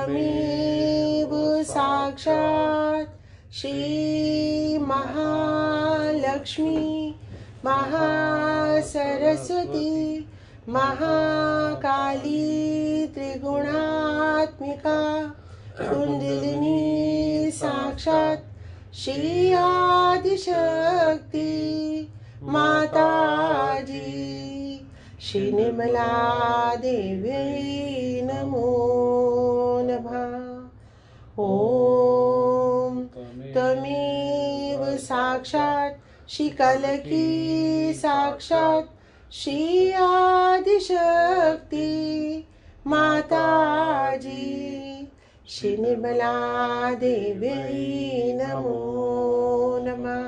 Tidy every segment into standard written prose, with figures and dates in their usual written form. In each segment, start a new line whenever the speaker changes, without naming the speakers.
त्वमेव साक्षात् श्री महालक्ष्मी महासरस्वती महाकाली त्रिगुणात्मिका कुंडलिनी साक्षात् श्री आदिशक्ति माताजी श्री निर्मला देवी नमो नमः। ओम त्वमेव साक्षात् श्री कलकी साक्षात् श्री आदिशक्ति माताजी श्री निर्मला देवी नमो नमः।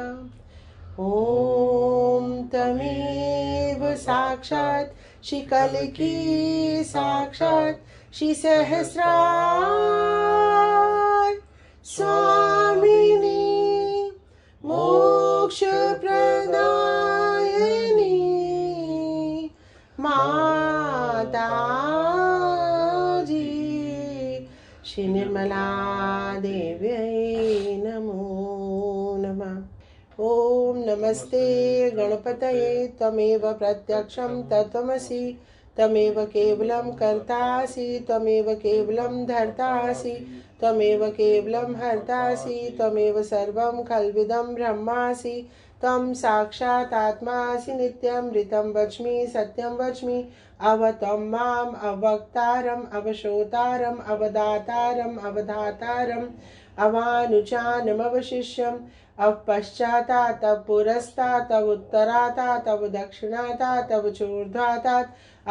ओम त्वमेव साक्षात् श्री कलकी साक्षात् श्री सहस्रार स्वामिनी मोक्ष प्रदायिनी माताजी श्री निर्मला देवी नमो नमः। ओम नमस्ते गणपतये त्वमेव प्रत्यक्षं तत्त्वमसि त्वमेव केवलं कर्तासि त्वमेव केवलं धर्तासि त्वमेव केवलं हर्तासि त्वमेव सर्वं खल्विदं ब्रह्मासि त्वं साक्षात् आत्मासि नित्यमृतं वच्मि सत्यं वच्मि अवतं माम् अवक्तारम् अवशोतारम् अवदातारम् अवधातारम् अवानुचानमवशिष्यम् अवपश्चाता तव पुरस्ता तव उत्तराता तव दक्षिणाता तव चूर्ध्वाता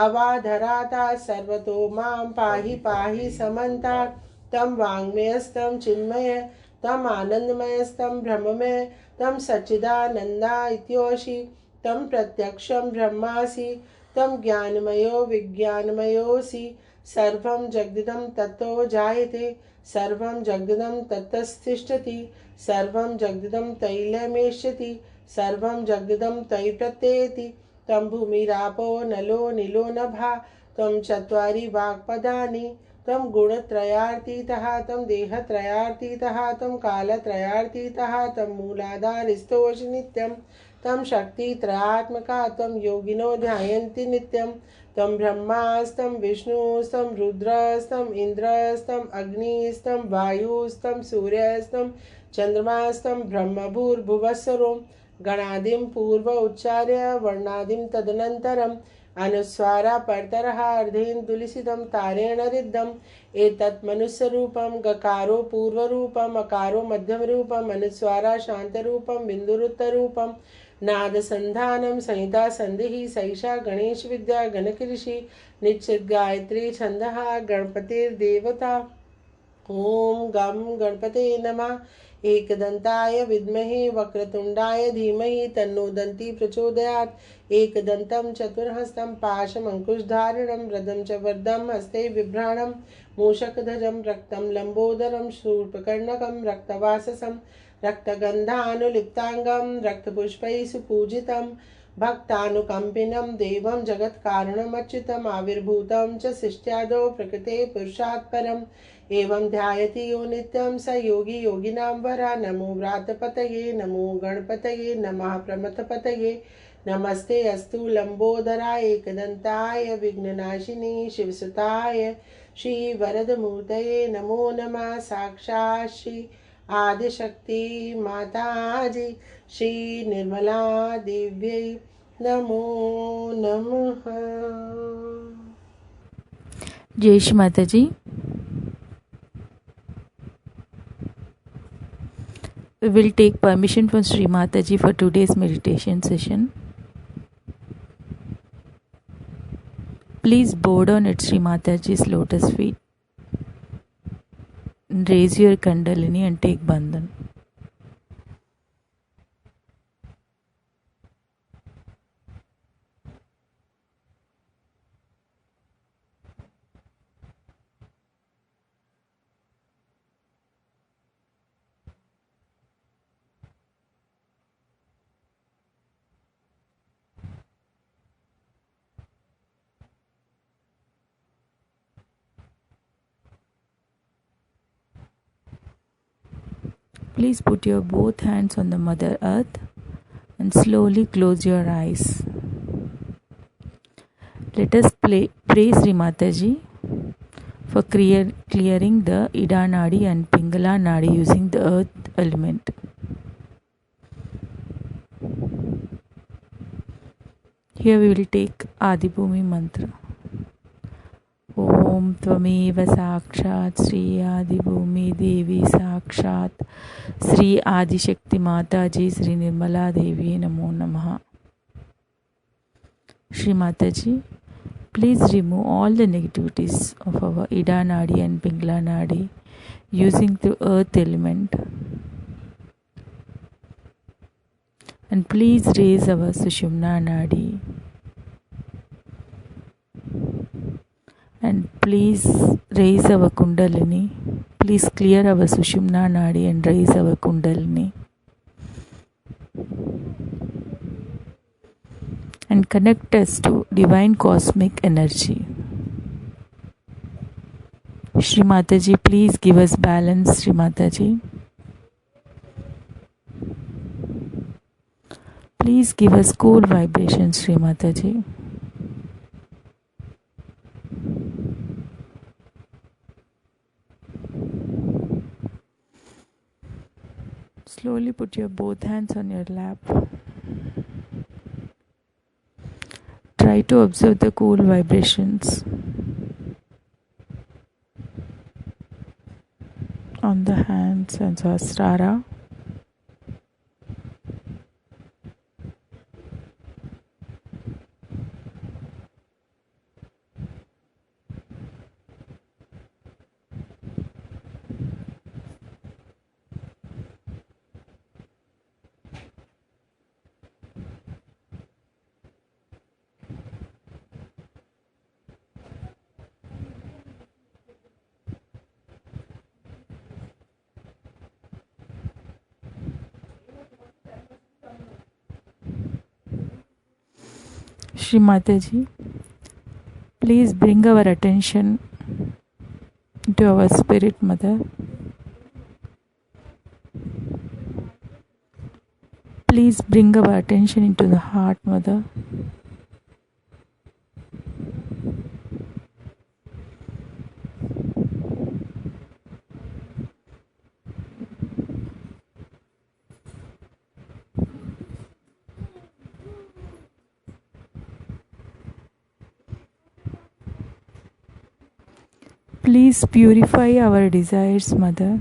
अवाधराता सर्वतो मां पाहि पाहि समन्ता तम वाङ्मयस्तं चिन्मय तम आनन्दमयस्तं ब्रह्ममय तम सच्चिदानन्दा इत्योषि तम प्रत्यक्षं ब्रह्मासि तम ज्ञानमयो विज्ञानमयोऽसि सर्वं जगदिदं तत्तो जायते सर्वं जगदिदं तत्तस्तिष्ठति सर्वं जगदिदं तैलमेष्यति सर्वं जगदिदं तयि प्रत्येति तं भूमिरापो नलो नीलो नभा तं चत्वारि वाक्पदानि तं गुणत्रयार्तीतः तं देहत्रयार्तीतः तं कालत्रयार्तीतः तं मूलाधारस्थोऽसि नित्यं तं शक्तित्रयात्मका तं योगिनो ध्यायन्ति नित्यं तं ब्रह्मास्तं विष्णुस्तं रुद्रस्तं इन्द्रस्तं अग्निस्तं वायुस्तं सूर्यस्तं चंद्रमास्तं ब्रह्मभूर्भुवस्वरो गणादिं पूर्व उच्चार्य वर्णादिं तदनन्तरम् अनुस्वारा परतरः अर्धेन्दुलिसितं तारेण रिद्धम् एतत् मनुष्यरूपं गकारो पूर्वरूपम् अकारो मध्यमरूपम् अनुस्वारा शान्तरूपं बिन्दुरुत्तरूपं नादसन्धानं संहिता सन्धिः सैषा गणेश विद्या गणकृषि निश्चित गायत्री छन्दः गणपतिर्देवता। ओम गम गणपते नमः। एकदन्ताय विद्महे वक्रतुण्डाय धीमहि तन्नो दन्ती प्रचोदयात्। एकदन्तं चतुर्हस्तं पाशमङ्कुशधारिणं रदं च वरदं हस्ते बिभ्राणं मूषकध्वजं रक्तं लम्बोदरं शूर्पकर्णकं रक्तवाससं रक्तगन्धानुलिप्ताङ्गं रक्तपुष्पैः सुपूजितं भक्तानुकम्पिनं देवं जगत्कारणमच्युतम् आविर्भूतं च सृष्ट्यादौ प्रकृते पुरुषात् परम् एवं ध्यायति यो नित्यं स योगी योगिनां वरा। नमो व्रातपतये नमो गणपतये नमः प्रमथपतये नमस्ते अस्तु लंबोदराय एकदन्ताय विघ्ननाशिनी शिवसुताय श्री वरदमूर्तये नमो नमः। साक्षात् श्री आदिशक्ति माताजी श्री निर्मला देव्यै नमो नमः।
जय श्री माता जी। We will take permission from Sri Mataji for today's meditation session. Please bow down at Sri Mataji's lotus feet. Raise your Kundalini and take Bandhan. Please put your both hands on the Mother Earth and slowly close your eyes. Let us pray Sri Mataji for clearing the Ida Nadi and Pingala Nadi using the earth element. Here we will take Adibhumi mantra. Om Tvameva Sakshat Sri Adibhumi Devi Sakshat Sri Adishakti Mataji Sri Nirmala Devi Namo Namaha. Sri Mataji, please remove all the negativities of our Ida Nadi and Pingala Nadi using the earth element. And please raise our Sushumna Nadi. And please raise our Kundalini. Please clear our Sushumna Nadi and raise our Kundalini. And connect us to divine cosmic energy. Shri Mataji, please give us balance, Shri Mataji. Please give us cool vibrations, Shri Mataji. Slowly put your both hands on your lap. Try to observe the cool vibrations on the hands and Sahasrara. Shri Mataji, please bring our attention to our Spirit Mother. Please bring our attention into the Heart Mother. Please purify our desires, Mother.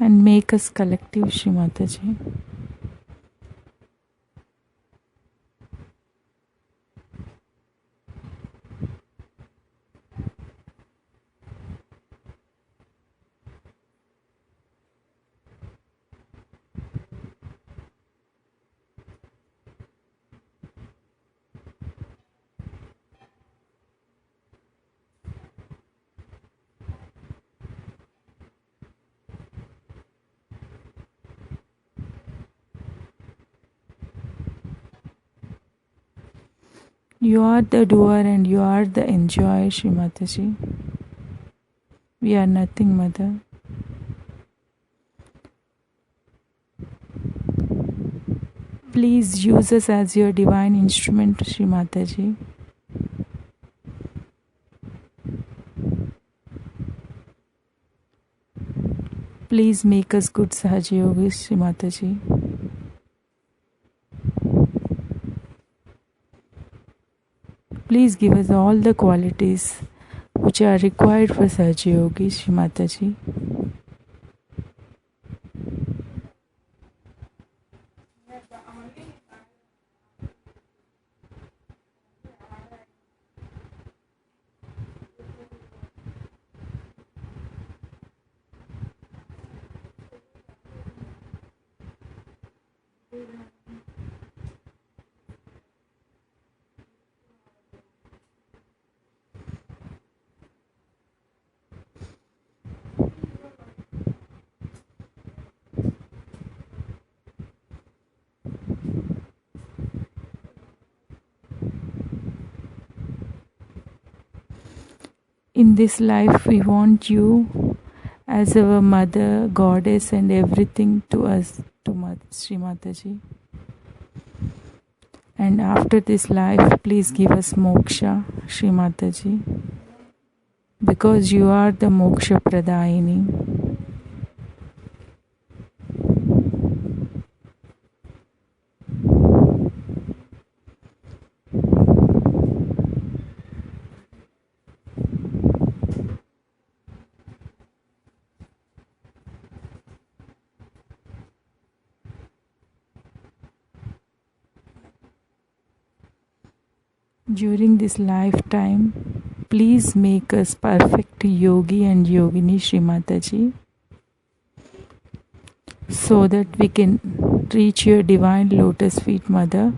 And make us collective, Shri Mataji. You are the doer and you are the enjoyer, Shri Mataji. We are nothing, Mother. Please use us as your divine instrument, Shri Mataji. Please make us good Sahaja Yogis, Shri Mataji. Please give us all the qualities which are required for Sahaja Yogis, Shri Mataji. In this life, we want you as our mother, goddess, and everything to us, to Sri Mataji. And after this life, please give us moksha, Sri Mataji, because you are the moksha pradayini. During this lifetime, please make us perfect yogi and yogini, Sri Mataji, so that we can reach your divine lotus feet, Mother.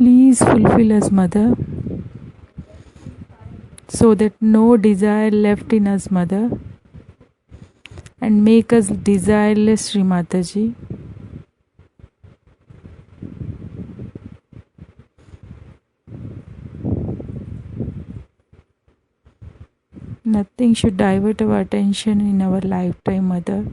Please fulfill us, Mother, so that no desire left in us, Mother, and make us desireless, Sri Mataji. Nothing should divert our attention in our lifetime, Mother.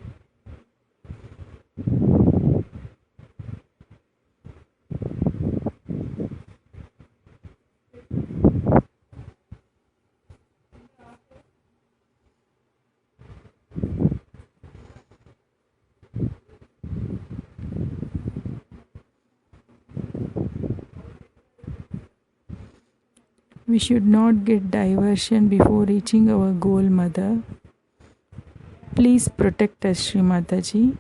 We should not get diversion before reaching our goal, Mother. Please protect us, Sri Mataji.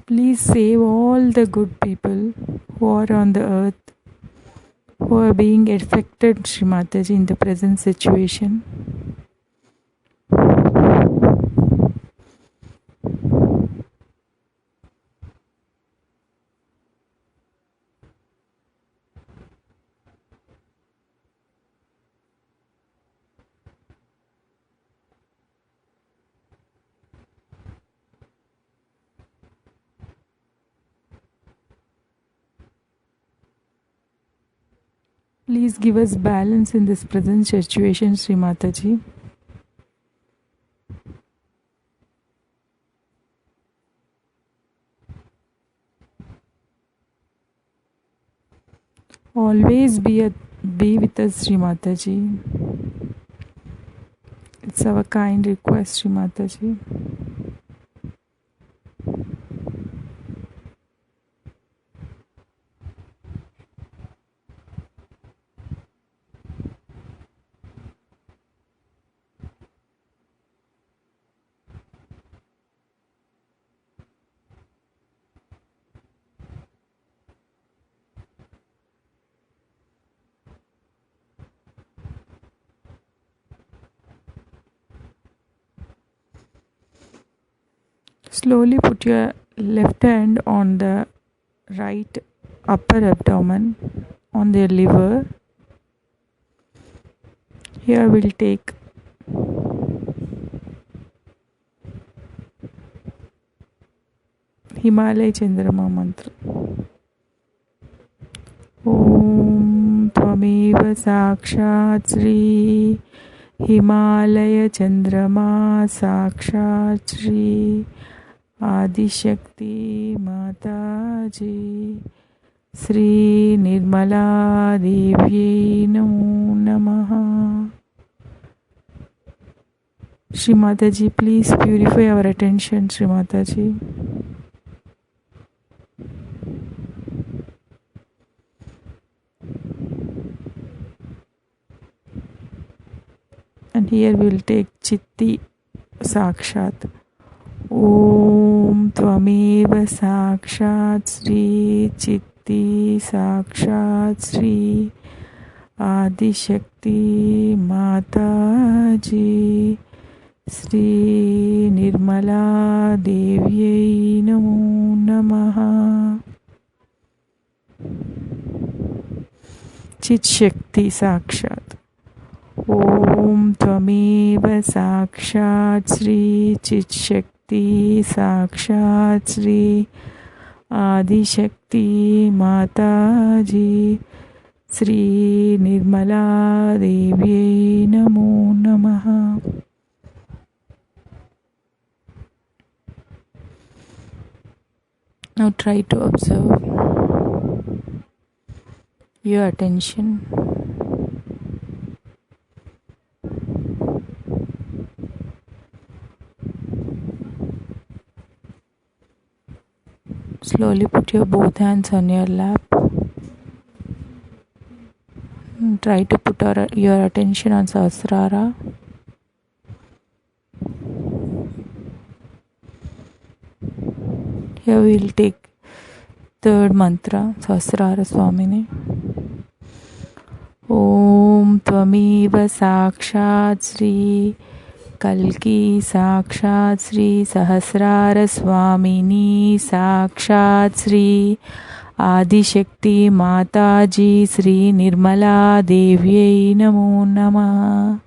Please save all the good people who are on the earth, who are being affected, Sri Mataji, in the present situation. Please give us balance in this present situation, Sri Mataji. Always be with us, Sri Mataji. It's our kind request, Sri Mataji. Slowly put your left hand on the right upper abdomen, on their liver. Here we'll take Himalaya Chandrama mantra. Om Tvameva Sakshat Sri Himalaya Chandrama Sakshat Sri Adishakti Mataji Sri Nirmala Devi Namo Namaha. Sri Mataji, please purify our attention, Sri Mataji. And here we will take Chitti Sakshat. Om Tvameva Sakshat Sri Chitti Sakshat Sri Adi Shakti Mataji Sri Nirmala Devyai Namo Namaha. Chit Shakti Sakshat. Om Tvameva Sakshat Sri Chit Shakti Sakshat Sri Adi Shakti Mataji Sri Nirmala Devyai Namo Namaha. Now try to observe your attention. Slowly put your both hands on your lap. And try to put your attention on Sahasrara. Here we will take third mantra, Sahasrara Swamini. Om Tvameva Sakshat Sri Kalki Sakshat Sri Sahasrara Swamini Sakshat Sri Adi Shakti Mataji Sri Nirmala Devyai Namo Namaha.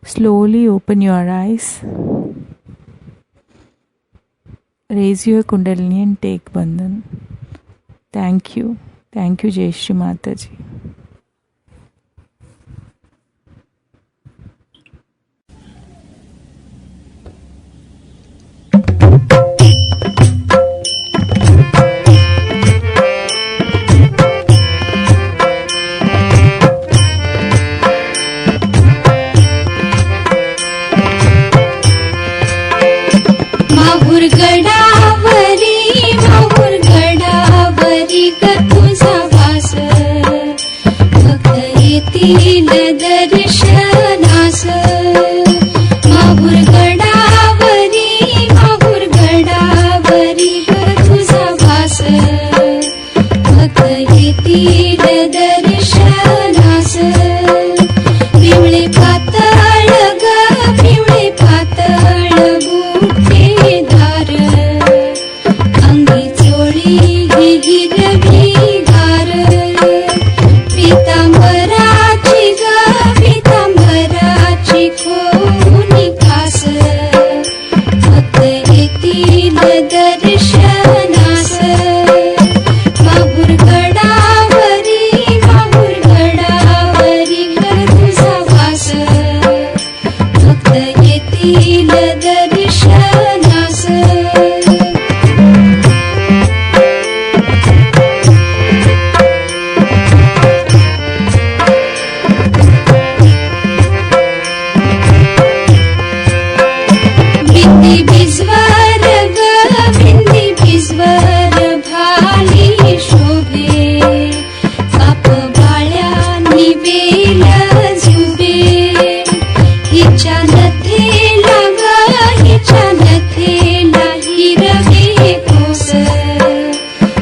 Slowly open your eyes. Raise your Kundalini and take Bandhan. Thank you. Thank you, Jai Shri Mataji.
दर्शनास माहुर गडावरी तुझा वास भक्त येतील दर्शनास पिवळे पातळ बुटे दार अंगी चोळी हिरवी गार पितांबराची खोनी कास भक्त येतील दर्शनास माहुर गडावरी तुझा वास भक्त येतील दर्शनास भिंदी भिजवर भाली शोभे बाप बाळ्या निवेल जुबे हिच्या नथेला हिरवे कोस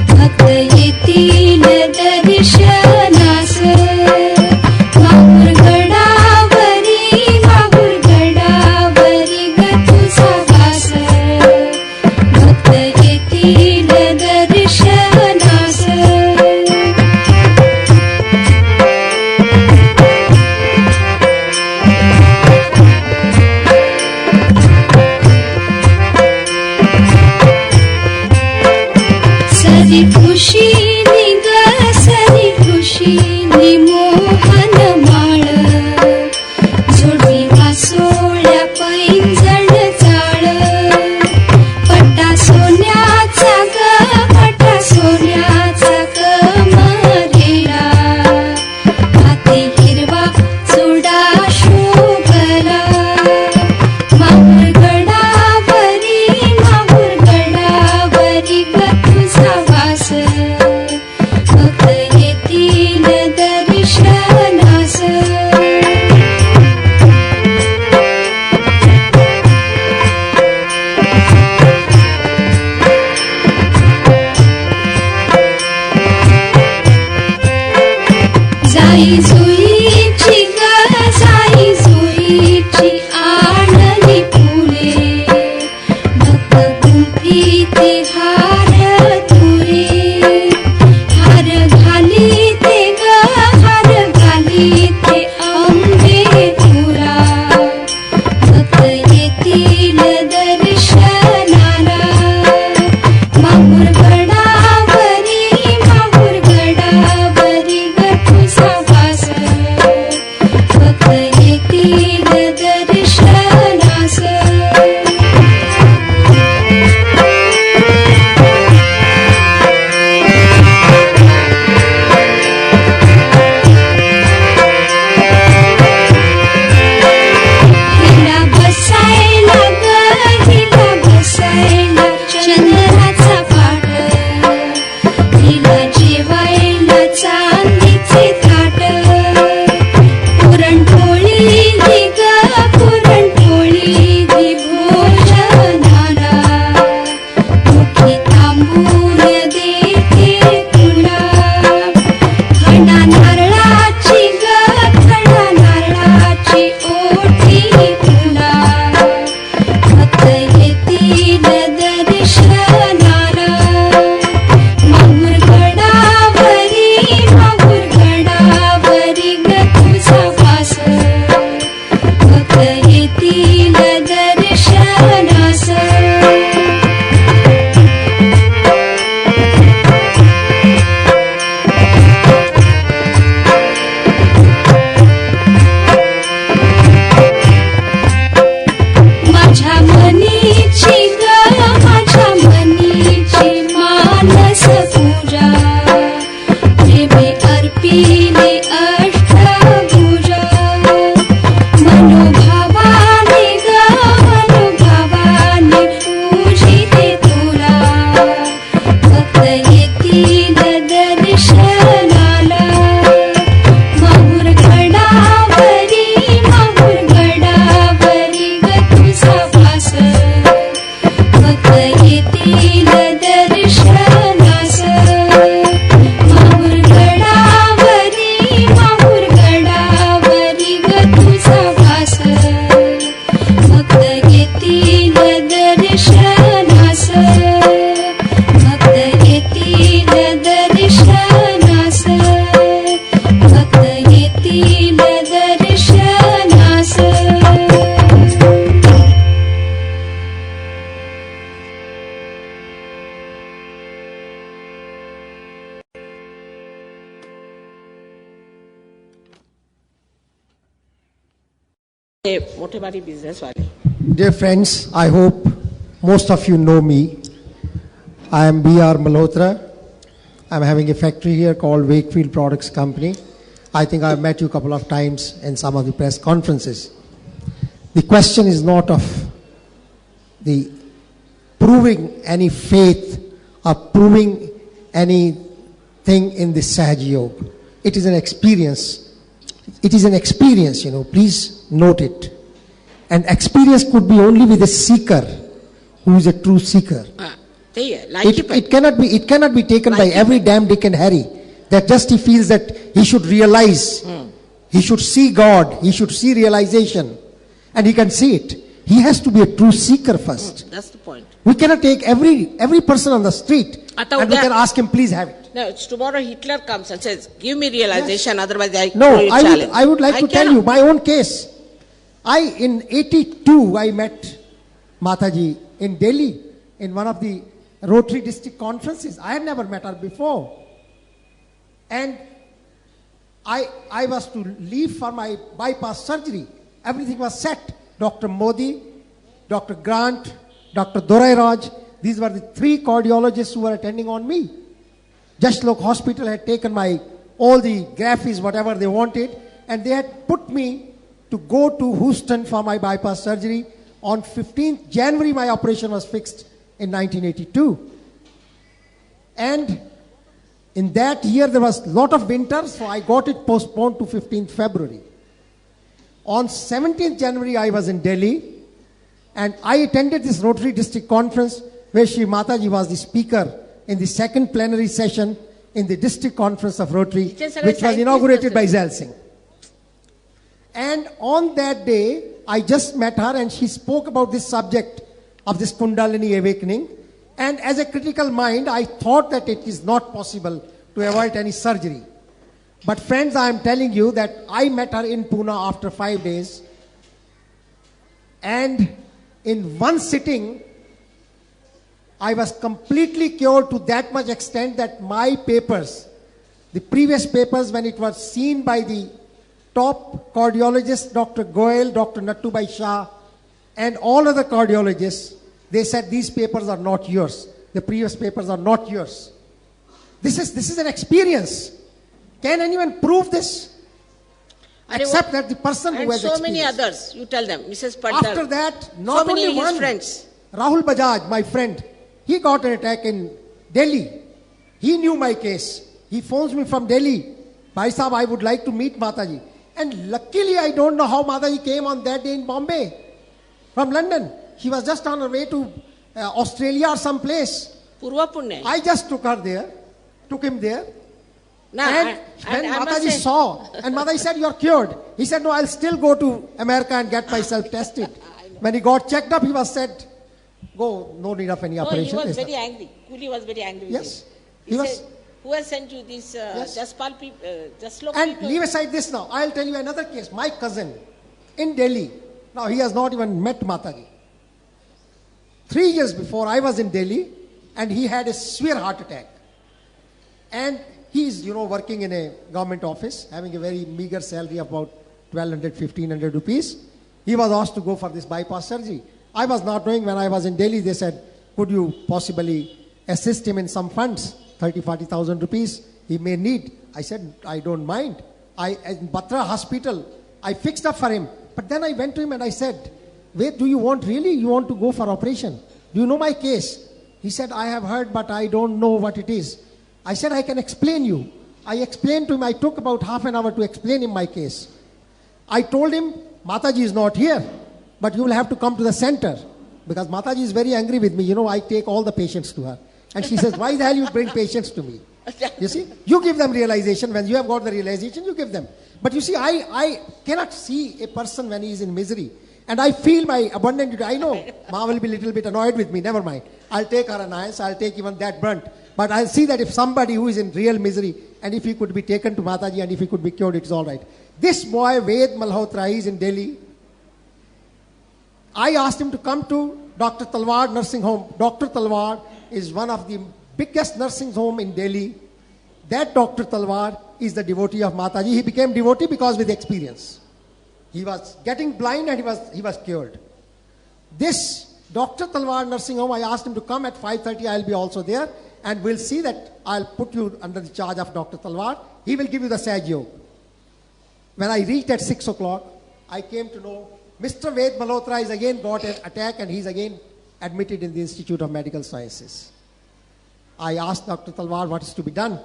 भक्त येतील दर्शनास माहुर गडावरी तुझा वास भक्त येतील दर्शनास सरी खुशीनी मोहन माळ जोडवी वासोळ्या पैंजण चाळ पटा सोन्याचा मरेला हाती हिरवा चुडा शोभला माहुर गडावरी तुझा वास जाई जुईची ग जाई जुईची आणली फुले भक्त गुंफी ते हार तुरे हार घाली ते ग हार घाली ते अंबे तुला भक्त येतील दर्शनाला माहूर गडावरी ग तुझा वास भक्त येतील दर्शनास हिला बसायला ग हिला बसायला चंद्राचा पाट हिला जेवायला चांदीचे ताट पुरणपोळी दि ग पुरणपोळी दि भोजनाला मोठी तांबूल देते तुला खणा नारळाची ग खणा नारळाची ओटी तुला भक्त येतील दर्शनाला माहूर गडावरी ग तुझा वास भक्त येतील दर्शनास माझ्या मनीची ग माझ्या मनीची मानस पूजा प्रेमे अर्पिले अष्टभुजा मनोभावाने ग मनोभावाने पूजिते तुला भक्त येतील दर्शनाला माहूर गडावरी ग तुझा वास भक्त येतील दर्शनास माहूर गडावरी ग तुझा वास भक्त येतील दर्शनास भक्त येतील दर्शनास भक्त येतील दर्शनास
हे मोठे भारी बिझनेस वाले
Dear friends, I hope most of you know me. I am B.R. Malhotra. I'm having a factory here called Wakefield Products Company. I think I've met you a couple of times in some of the press conferences. The question is not of the proving any faith or proving anything in the Sahaj Yoga. It is an experience. It is an experience, please note it. And experience could be only with a seeker who is a true seeker. It cannot be taken by every damn Dick and Harry that just he feels that he should realize, he should see God, he should see realization, and he can see it. He has to be a true seeker first.
That's the point.
We cannot take every person on the street and we can ask him, please have it.
No, tomorrow Hitler comes and says, give me realization, otherwise I
No,
throw you challenge.
I would like to tell you my own case. In 82, I met Mataji in Delhi in one of the Rotary district conferences. I had never met her before. And I was to leave for my bypass surgery. Everything was set. Dr. Modi, Dr. Grant, Dr. Dorai Raj, these were the three cardiologists who were attending on me. Jashlok Hospital had taken all the graphies, whatever they wanted, and they had put me to go to Houston for my bypass surgery. On 15th January, my operation was fixed in 1982. And in that year, there was a lot of winter, so I got it postponed to 15th February. On 17th January, I was in Delhi, and I attended this Rotary District Conference where Shri Mataji was the speaker in the second plenary session in the district conference of Rotary,
Teachers are
which was
scientists
inaugurated by
also.
Zail Singh. And on that day, I just met her and she spoke about this subject of this Kundalini awakening. And as a critical mind, I thought that it is not possible to avoid any surgery. But friends, I am telling you that I met her in Pune after 5 days. And in one sitting, I was completely cured to that much extent that my papers, the previous papers when it was seen by the top cardiologists, Dr. Goel, Dr. Nattubai Shah, and all other cardiologists, they said these papers are not yours. The previous papers are not yours. This is an experience. Can anyone prove this? Except that the person who
And
has
so many
experienced.
others, you tell them, Mrs. Patel.
After that,
so
not
many
only
of his
one.
friends.
Rahul Bajaj, my friend, he got an attack in Delhi. He knew my case. He phones me from Delhi. Bhai Sahab, I would like to meet Mataji. And luckily, I don't know how Mataji came on that day in Bombay from London. She was just on her way to Australia or some place.
Purva Punya.
I just took him there.
No,
And when
I must
Mataji
say-
saw, and Mataji said, "You're cured." He said, "No, I'll still go to America and get myself tested." When he got checked up, he was said, "Go, no need of any
No, he
operation."
was
Yes,
very angry. Kuli was very angry with
Yes.
him.
He
He
was-
said, who has sent you these
Yes.
Jaspal people, Jaslok
And
people?
leave aside this now. I'll tell you another case. My cousin in Delhi. Now he has not even met Mataji. 3 years before, I was in Delhi and he had a severe heart attack. And he's, working in a government office, having a very meager salary of about 1,200, 1,500 rupees. He was asked to go for this bypass surgery. I was not knowing when I was in Delhi. They said, could you possibly assist him in some funds, 30, 40,000 rupees he may need. I said, I don't mind. In Batra hospital, I fixed up for him. But then I went to him and I said, wait, do you want to go for operation? Do you know my case? He said, I have heard, but I don't know what it is. I said, I can explain you. I explained to him, I took about half an hour to explain him my case. I told him, Mataji is not here, but you will have to come to the center. Because Mataji is very angry with me. I take all the patients to her. And she says, why the hell you bring patients to me? You see, you give them realization. When you have got the realization, you give them. But you see, I cannot see a person when he is in misery. And I feel my abundant duty. I know Ma will be a little bit annoyed with me. Never mind. I'll take her annoyance. I'll take even that brunt. But I'll see that if somebody who is in real misery, and if he could be taken to Mataji and if he could be cured, it's all right. This boy, Ved Malhotra, is in Delhi. I asked him to come to Dr. Talwar nursing home. Dr. Talwar is one of the biggest nursing home in Delhi. That Dr. Talwar is the devotee of Mataji. He became devotee because with experience. He was getting blind and he was cured. This Dr. Talwar nursing home, I asked him to come at 5:30. I'll be also there. And we'll see that I'll put you under the charge of Dr. Talwar. He will give you the Saj Yoga. When I reached at 6 o'clock, I came to know Mr. Ved Malhotra has again got an attack and he's again admitted in the Institute of Medical Sciences. I asked Dr. Talwar what is to be done.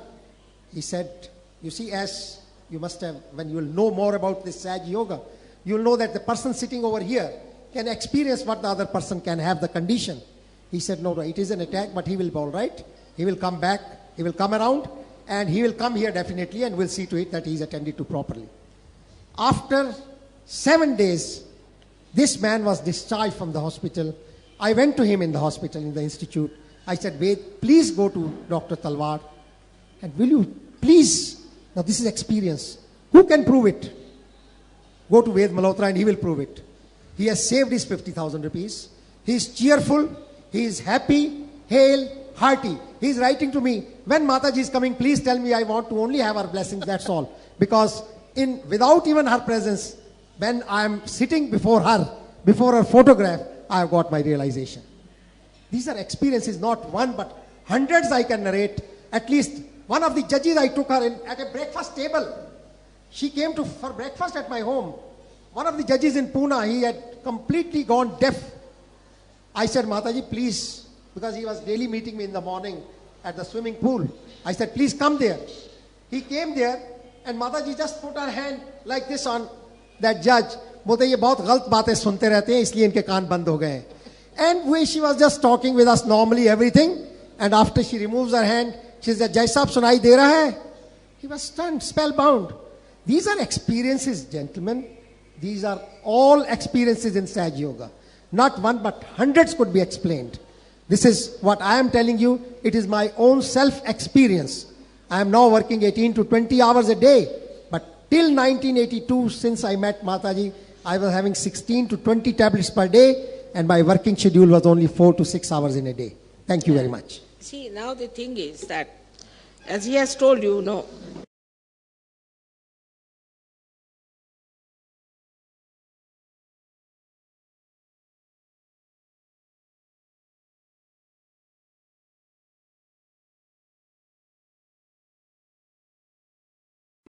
He said, you see, as you must have, when you will know more about this Saj Yoga, you will know that the person sitting over here can experience what the other person can have, the condition. He said, no, it is an attack, but he will be all right. He will come back, he will come around, and he will come here definitely, and we'll see to it that he is attended to properly. After 7 days, this man was discharged from the hospital. I went to him in the hospital, in the institute. I said, Ved, please go to Dr. Talwar, and will you please, now this is experience. Who can prove it? Go to Ved Malhotra and he will prove it. He has saved his 50,000 rupees. He is cheerful. He is happy, hale, hearty. He is writing to me, when Mataji is coming, please tell me I want to only have her blessings, that's all. Because without even her presence, when I am sitting before her photograph, I have got my realization. These are experiences, not one, but hundreds I can narrate. At least one of the judges, I took her in at a breakfast table. She came for breakfast at my home. One of the judges in Pune, he had completely gone deaf. I said, Mataji, please, because he was daily meeting me in the morning at the swimming pool. I said, please come there. He came there and Mataji just put her hand like this on that judge. बोलते ये बहुत गलत बातें सुनते रहते हैं इसलिए इनके कान बंद हो गए. And she was just talking with us normally everything. And after she removes her hand she said, Jai Saab sunai de raha hai? He was stunned, spellbound. These are experiences, gentlemen. These are all experiences in Saj Yoga. Not one, but hundreds could be explained. This is what I am telling you. It is my own self-experience. I am now working 18 to 20 hours a day. But till 1982, since I met Mataji, I was having 16 to 20 tablets per day, and my working schedule was only 4 to 6 hours in a day. Thank you very much.
See, now the thing is that, as he has told you,